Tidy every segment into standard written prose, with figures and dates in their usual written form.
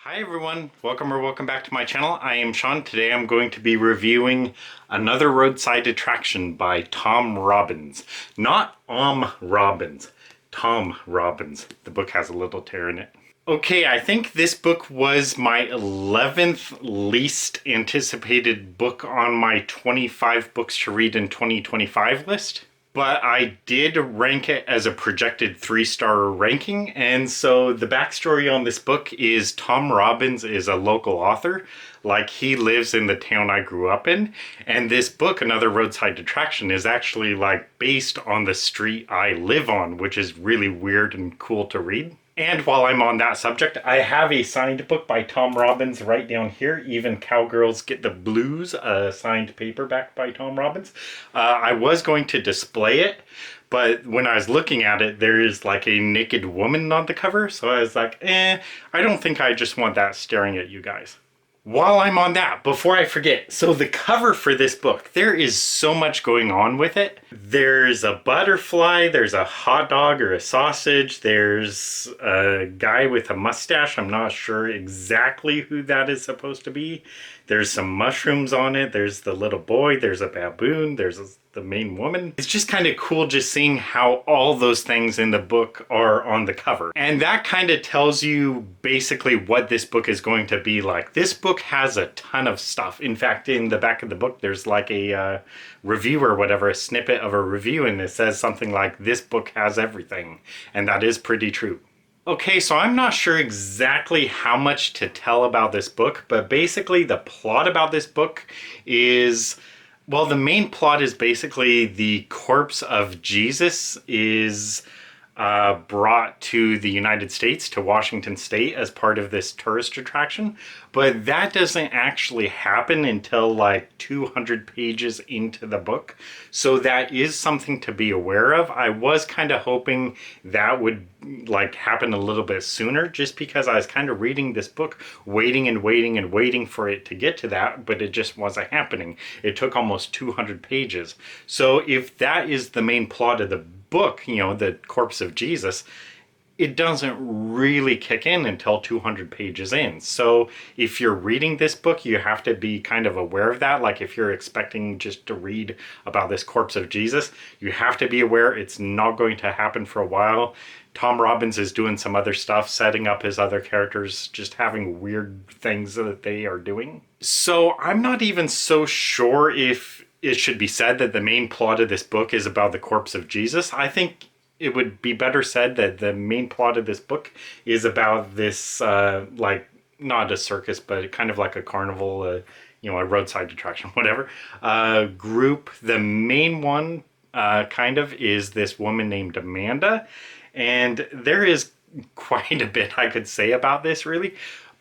Hi everyone, welcome back to my channel. I am Sean. Today I'm going to be reviewing another roadside attraction by Tom Robbins. Not Robbins, Tom Robbins. The book has a little tear in it. Okay, I think this book was my 11th least anticipated book on my 25 books to read in 2025 list. But I did rank it as a projected 3-star ranking, and so the backstory on this book is Tom Robbins is a local author. Like, he lives in the town I grew up in, and this book, Another Roadside Attraction, is actually like based on the street I live on, which is really weird and cool to read. And while I'm on that subject, I have a signed book by Tom Robbins right down here. Even Cowgirls Get the Blues, a signed paperback by Tom Robbins. I was going to display it, but when I was looking at it, there is like a naked woman on the cover. So I was like, I don't think I just want that staring at you guys. While I'm on that, before I forget, so the cover for this book, there is so much going on with it. There's a butterfly, there's a hot dog or a sausage, there's a guy with a mustache. I'm not sure exactly who that is supposed to be. There's some mushrooms on it, there's the little boy, there's a baboon, there's the main woman. It's just kind of cool just seeing how all those things in the book are on the cover. And that kind of tells you basically what this book is going to be like. This book has a ton of stuff. In fact, in the back of the book, there's like a review or whatever, a snippet of a review, and it says something like, "This book has everything." And that is pretty true. Okay, so I'm not sure exactly how much to tell about this book, but basically the plot about this book is, well, the main plot is basically the corpse of Jesus is brought to the United States, to Washington State, as part of this tourist attraction. But that doesn't actually happen until like 200 pages into the book. So that is something to be aware of. I was kind of hoping that would like happen a little bit sooner, just because I was kind of reading this book, waiting and waiting and waiting for it to get to that, but it just wasn't happening. It took almost 200 pages. So if that is the main plot of the book, you know, the corpse of Jesus, it doesn't really kick in until 200 pages in. So if you're reading this book, you have to be kind of aware of that. Like, if you're expecting just to read about this corpse of Jesus, you have to be aware it's not going to happen for a while. Tom Robbins is doing some other stuff, setting up his other characters, just having weird things that they are doing. So I'm not even so sure if it should be said that the main plot of this book is about the corpse of Jesus. I think it would be better said that the main plot of this book is about this, like, not a circus, but kind of like a carnival, you know, a roadside attraction, whatever, group. The main one, kind of, is this woman named Amanda. And there is quite a bit I could say about this, really.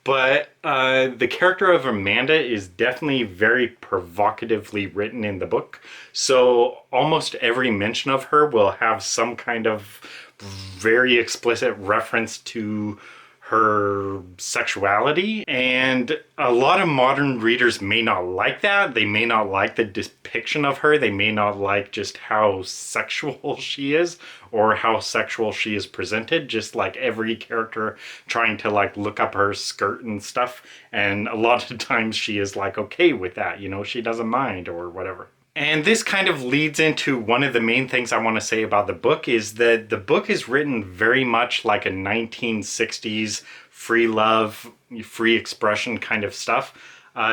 But the character of Amanda is definitely very provocatively written in the book. So almost every mention of her will have some kind of very explicit reference to her sexuality, and a lot of modern readers may not like that. They may not like the depiction of her. They may not like just how sexual she is, or how sexual she is presented, just like every character trying to like look up her skirt and stuff. And a lot of times she is like okay with that, you know, she doesn't mind or whatever. And this kind of leads into one of the main things I want to say about the book, is that the book is written very much like a 1960s free love, free expression kind of stuff.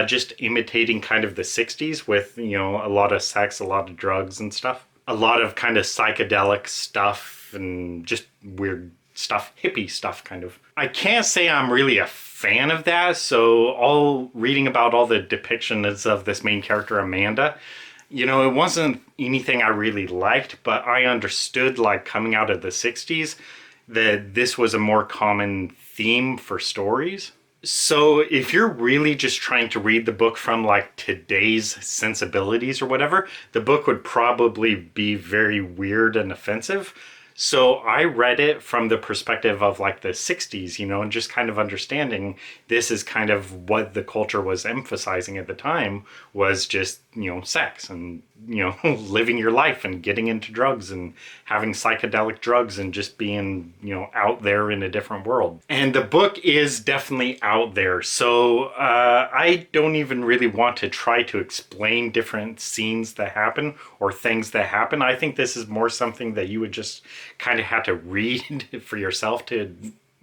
Just imitating kind of the 60s with, you know, a lot of sex, a lot of drugs and stuff. A lot of kind of psychedelic stuff and just weird stuff, hippie stuff kind of. I can't say I'm really a fan of that, so all reading about all the depictions of this main character, Amanda, you know, it wasn't anything I really liked, but I understood, like, coming out of the 60s, that this was a more common theme for stories. So if you're really just trying to read the book from like today's sensibilities or whatever, the book would probably be very weird and offensive. So I read it from the perspective of like the 60s, you know, and just kind of understanding this is kind of what the culture was emphasizing at the time, was just, you know, sex and living your life and getting into drugs and having psychedelic drugs and just being, out there in a different world. And the book is definitely out there. So I don't even really want to try to explain different scenes that happen or things that happen. I think this is more something that you would just kind of have to read for yourself to,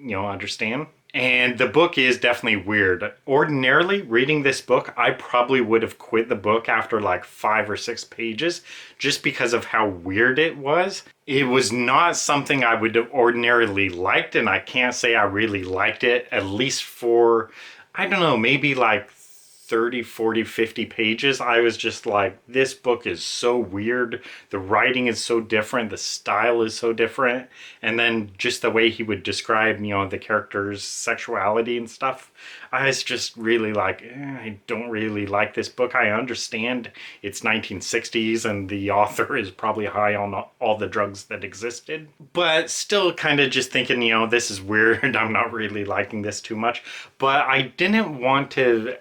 understand. And the book is definitely weird. Ordinarily, reading this book, I probably would have quit the book after like 5 or 6 pages just because of how weird it was. It was not something I would have ordinarily liked, and I can't say I really liked it, at least for, I don't know, maybe like 30, 40, 50 pages. I was just like, this book is so weird. The writing is so different. The style is so different. And then just the way he would describe, the character's sexuality and stuff. I was just really like, I don't really like this book. I understand it's 1960s and the author is probably high on all the drugs that existed. But still kind of just thinking, this is weird. I'm not really liking this too much. But I didn't want to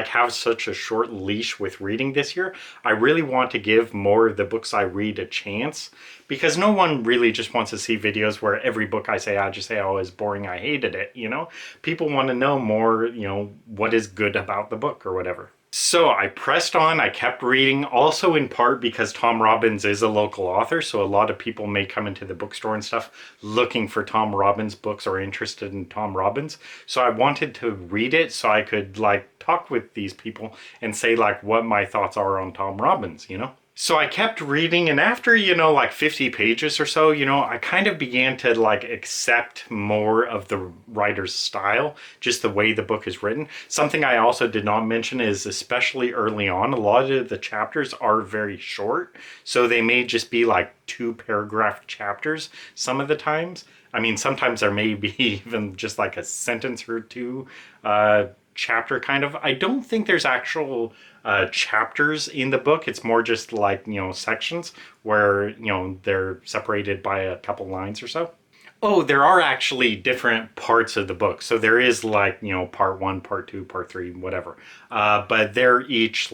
have such a short leash with reading this year. I really want to give more of the books I read a chance, because no one really just wants to see videos where every book I just say, oh, it's boring, I hated it, People want to know more, what is good about the book or whatever. So I pressed on, I kept reading, also in part because Tom Robbins is a local author, so a lot of people may come into the bookstore and stuff looking for Tom Robbins books or interested in Tom Robbins. So I wanted to read it so I could talk with these people and say what my thoughts are on Tom Robbins, So I kept reading, and after, 50 pages or so, I kind of began to accept more of the writer's style, just the way the book is written. Something I also did not mention is, especially early on, a lot of the chapters are very short. So they may just be 2-paragraph chapters some of the times. I mean, sometimes there may be even just a sentence or two chapter kind of. I don't think there's actual chapters in the book. It's more just sections where they're separated by a couple lines or so. Oh, there are actually different parts of the book. So there is part 1, part 2, part 3, whatever. But they're each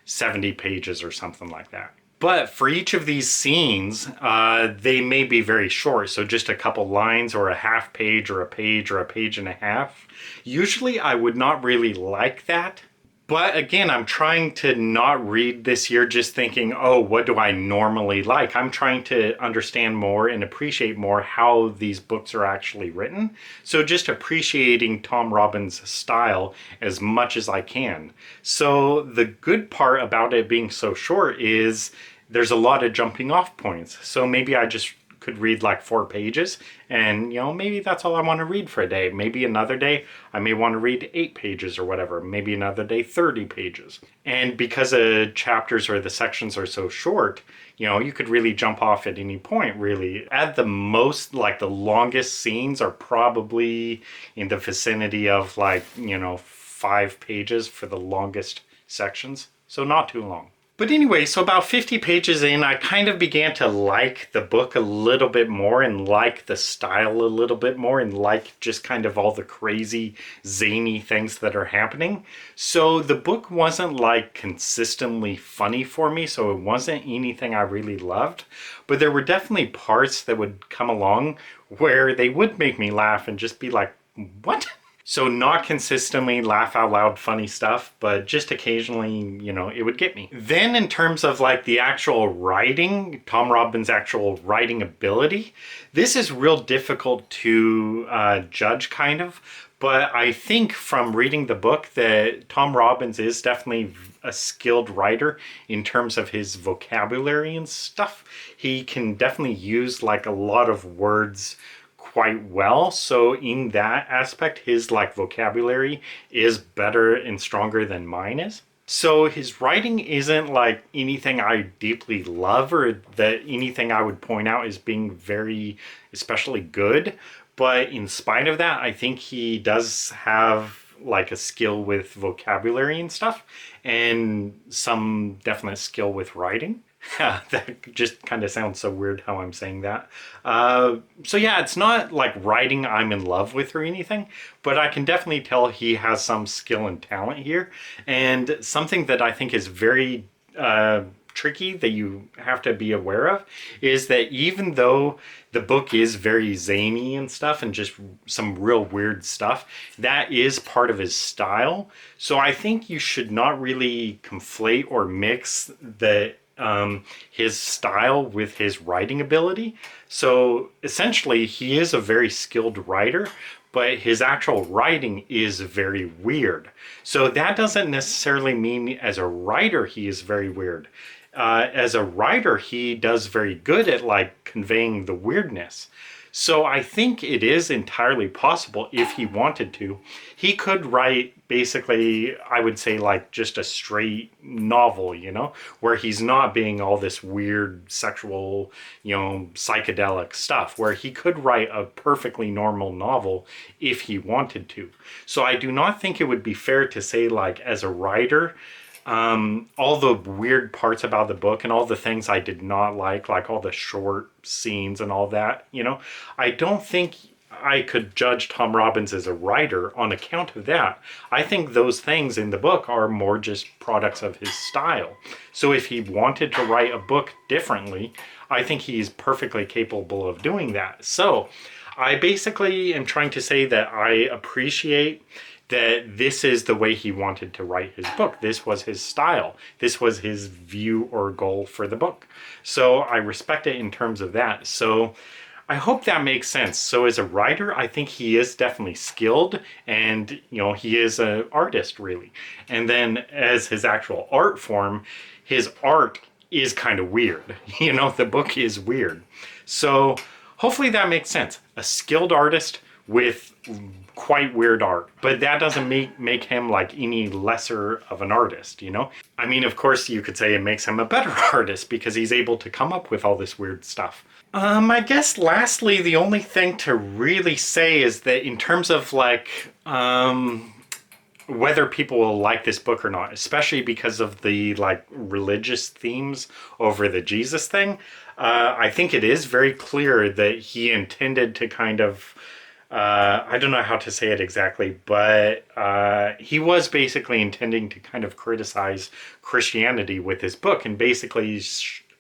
70 pages or something like that. But for each of these scenes, they may be very short. So just a couple lines or a half page or a page and a half. Usually I would not really like that. But again, I'm trying to not read this year just thinking, oh, what do I normally like? I'm trying to understand more and appreciate more how these books are actually written. So just appreciating Tom Robbins' style as much as I can. So the good part about it being so short is there's a lot of jumping off points. So maybe I just could read 4 pages and maybe that's all I want to read for a day. Maybe another day I may want to read 8 pages or whatever. Maybe another day 30 pages. And because the chapters or the sections are so short, you could really jump off at any point, really. At the most, the longest scenes are probably in the vicinity of 5 pages for the longest sections. So not too long. But anyway, so about 50 pages in, I kind of began to like the book a little bit more and like the style a little bit more and like just kind of all the crazy, zany things that are happening. So the book wasn't consistently funny for me, so it wasn't anything I really loved. But there were definitely parts that would come along where they would make me laugh and just be like, what? So not consistently laugh out loud funny stuff, but just occasionally, it would get me. Then in terms of the actual writing, Tom Robbins' actual writing ability, this is real difficult to judge kind of. But I think from reading the book that Tom Robbins is definitely a skilled writer in terms of his vocabulary and stuff. He can definitely use a lot of words quite well. So in that aspect, his vocabulary is better and stronger than mine is. So his writing isn't anything I deeply love or that anything I would point out as being very especially good. But in spite of that, I think he does have a skill with vocabulary and stuff and some definite skill with writing. That just kind of sounds so weird how I'm saying that. So yeah, it's not writing I'm in love with or anything, but I can definitely tell he has some skill and talent here. And something that I think is very tricky that you have to be aware of is that even though the book is very zany and stuff and just some real weird stuff, that is part of his style. So I think you should not really conflate or mix his style with his writing ability. So essentially he is a very skilled writer, but his actual writing is very weird. So that doesn't necessarily mean as a writer he is very weird. As a writer, he does very good at like conveying the weirdness. So I think it is entirely possible, if he wanted to, he could write basically, I would say, like just a straight novel, you know, where he's not being all this weird sexual, you know, psychedelic stuff, where he could write a perfectly normal novel if he wanted to. So I do not think it would be fair to say, like, as a writer, all the weird parts about the book and all the things I did not like all the short scenes and all that, you know, I don't think I could judge Tom Robbins as a writer on account of that. I think those things in the book are more just products of his style. So if he wanted to write a book differently, I think he's perfectly capable of doing that. So I basically am trying to say that I appreciate that this is the way he wanted to write his book. This was his style. This was his view or goal for the book. So I respect it in terms of that. So I hope that makes sense. So as a writer, I think he is definitely skilled, and you know, he is an artist really. And then as his actual art form, his art is kind of weird. You know, the book is weird. So hopefully that makes sense. A skilled artist with quite weird art, but that doesn't make him like any lesser of an artist, you know? I mean, of course you could say it makes him a better artist because he's able to come up with all this weird stuff. I guess lastly, the only thing to really say is that in terms of like, whether people will like this book or not, especially because of the like religious themes over the Jesus thing, I think it is very clear that he intended to kind of, I don't know how to say it exactly, but he was basically intending to kind of criticize Christianity with his book. And basically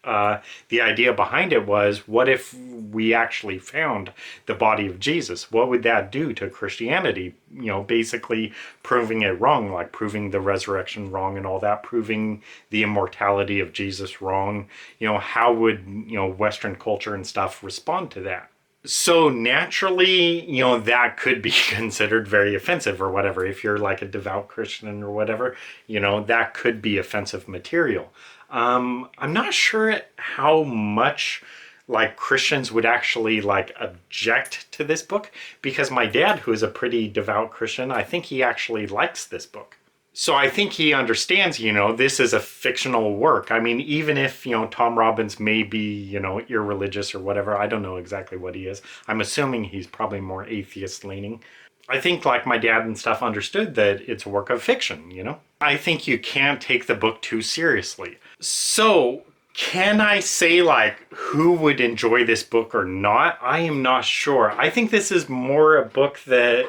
the idea behind it was, what if we actually found the body of Jesus? What would that do to Christianity? You know, basically proving it wrong, like proving the resurrection wrong and all that, proving the immortality of Jesus wrong. You know, how would, you know, Western culture and stuff respond to that? So naturally, you know, that could be considered very offensive or whatever. If you're like a devout Christian or whatever, you know, that could be offensive material. I'm not sure how much like Christians would actually like object to this book, because my dad, who is a pretty devout Christian, I think he actually likes this book. So I think he understands, you know, this is a fictional work. I mean, even if, you know, Tom Robbins may be, you know, irreligious or whatever, I don't know exactly what he is. I'm assuming he's probably more atheist leaning. I think like my dad and stuff understood that it's a work of fiction, you know? I think you can't take the book too seriously. So can I say like who would enjoy this book or not? I am not sure. I think this is more a book that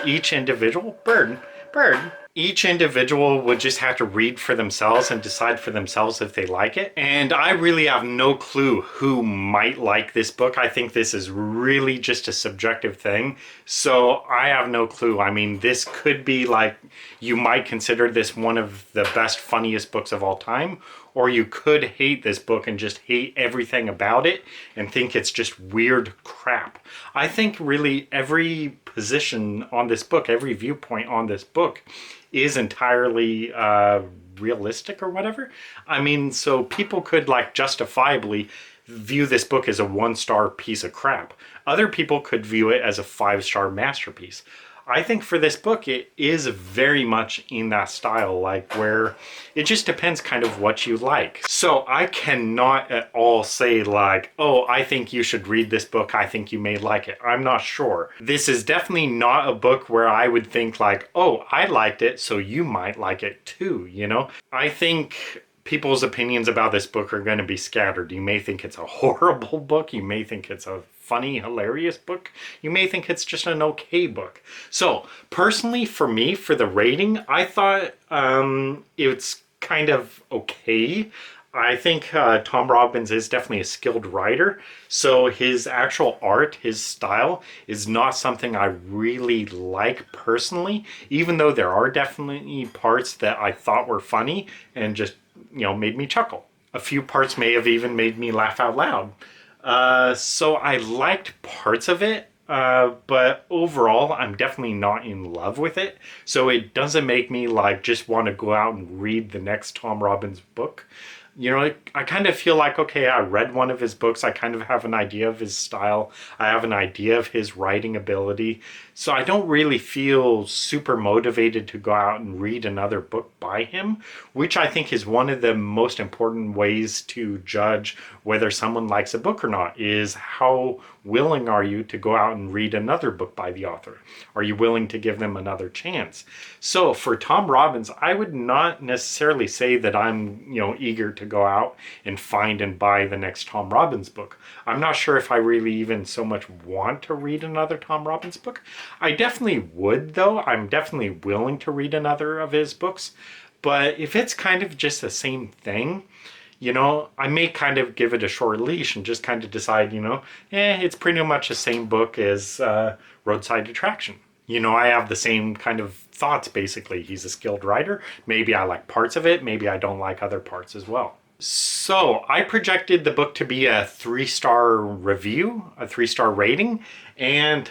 each individual, each individual would just have to read for themselves and decide for themselves if they like it. And I really have no clue who might like this book. I think this is really just a subjective thing. So I have no clue. I mean, this could be like, you might consider this one of the best, funniest books of all time, or you could hate this book and just hate everything about it and think it's just weird crap. I think really every position on this book, every viewpoint on this book is entirely realistic or whatever. I mean, so people could like justifiably view this book as a 1-star piece of crap. Other people could view it as a 5-star masterpiece. I think for this book, it is very much in that style, like where it just depends kind of what you like. So I cannot at all say like, oh, I think you should read this book. I think you may like it. I'm not sure. This is definitely not a book where I would think like, oh, I liked it, so you might like it too, you know? I think people's opinions about this book are going to be scattered. You may think it's a horrible book. You may think it's a funny, hilarious book. You may think it's just an okay book. So personally, for me, for the rating, I thought it's kind of okay. I think Tom Robbins is definitely a skilled writer, so his actual art, his style, is not something I really like personally, even though there are definitely parts that I thought were funny and just, made me chuckle. A few parts may have even made me laugh out loud. So I liked parts of it, but overall, I'm definitely not in love with it. So it doesn't make me just want to go out and read the next Tom Robbins book. I kind of feel like, okay, I read one of his books. I kind of have an idea of his style. I have an idea of his writing ability. So I don't really feel super motivated to go out and read another book by him, which I think is one of the most important ways to judge whether someone likes a book or not, is how willing are you to go out and read another book by the author? Are you willing to give them another chance? So for Tom Robbins, I would not necessarily say that I'm, eager to go out and find and buy the next Tom Robbins book. I'm not sure if I really even so much want to read another Tom Robbins book. I definitely would, though. I'm definitely willing to read another of his books. But if it's kind of just the same thing, I may kind of give it a short leash and just kind of decide, it's pretty much the same book as Roadside Attraction. I have the same kind of thoughts, basically. He's a skilled writer. Maybe I like parts of it. Maybe I don't like other parts as well. So I projected the book to be a 3-star review, a 3-star rating, and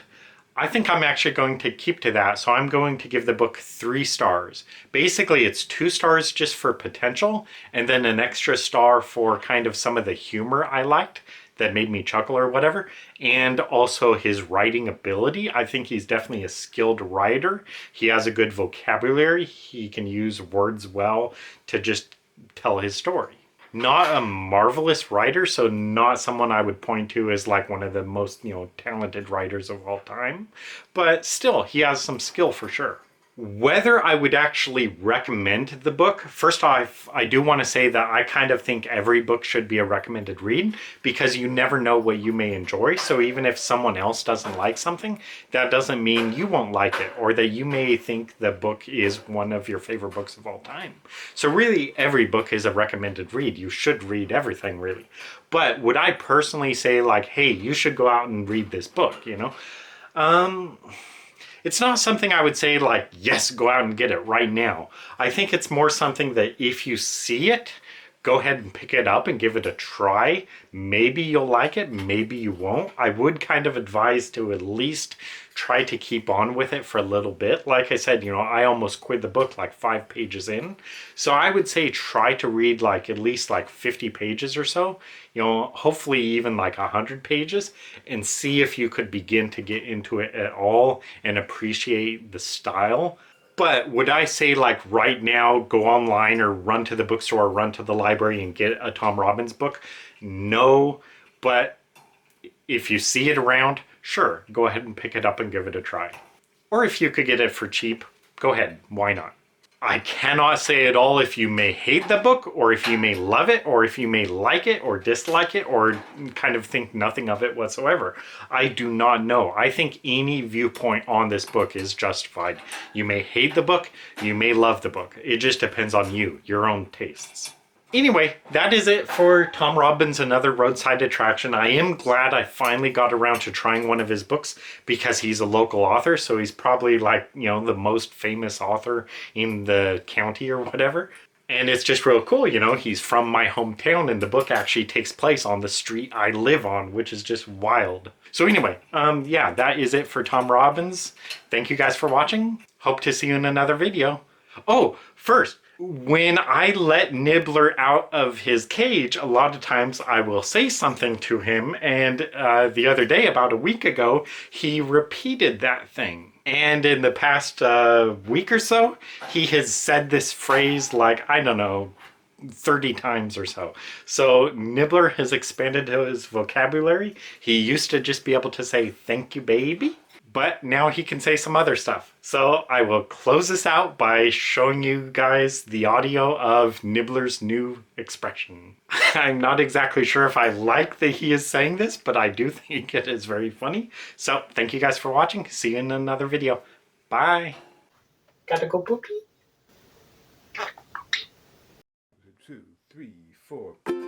I think I'm actually going to keep to that. So I'm going to give the book 3 stars. Basically, it's 2 stars just for potential, and then an extra star for kind of some of the humor I liked that made me chuckle or whatever, and also his writing ability. I think he's definitely a skilled writer. He has a good vocabulary. He can use words well to just tell his story. Not a marvelous writer, so not someone I would point to as one of the most, talented writers of all time. But still, he has some skill for sure. Whether I would actually recommend the book, first off, I do want to say that I kind of think every book should be a recommended read, because you never know what you may enjoy. So even if someone else doesn't like something, that doesn't mean you won't like it, or that you may think the book is one of your favorite books of all time. So really, every book is a recommended read. You should read everything, really. But would I personally say hey, you should go out and read this book, It's not something I would say yes, go out and get it right now. I think it's more something that if you see it, go ahead and pick it up and give it a try. Maybe you'll like it, maybe you won't. I would kind of advise to at least try to keep on with it for a little bit. Like I said, I almost quit the book 5 pages in. So I would say try to read at least 50 pages or so, hopefully even 100 pages, and see if you could begin to get into it at all and appreciate the style. But would I say right now, go online or run to the bookstore or run to the library and get a Tom Robbins book? No, but if you see it around, sure, go ahead and pick it up and give it a try. Or if you could get it for cheap, go ahead, why not? I cannot say at all if you may hate the book, or if you may love it, or if you may like it or dislike it, or kind of think nothing of it whatsoever. I do not know. I think any viewpoint on this book is justified. You may hate the book, you may love the book. It just depends on you, your own tastes. Anyway, that is it for Tom Robbins, Another Roadside Attraction. I am glad I finally got around to trying one of his books, because he's a local author, so he's probably the most famous author in the county or whatever. And it's just real cool, he's from my hometown, and the book actually takes place on the street I live on, which is just wild. So anyway, yeah, that is it for Tom Robbins. Thank you guys for watching. Hope to see you in another video. Oh, first, when I let Nibbler out of his cage, a lot of times I will say something to him, and the other day, about a week ago, he repeated that thing. And in the past week or so, he has said this phrase I don't know, 30 times or so. So Nibbler has expanded his vocabulary. He used to just be able to say, "Thank you, baby." But now he can say some other stuff. So I will close this out by showing you guys the audio of Nibbler's new expression. I'm not exactly sure if I like that he is saying this, but I do think it is very funny. So thank you guys for watching. See you in another video. Bye. Gotta go poopy. 4.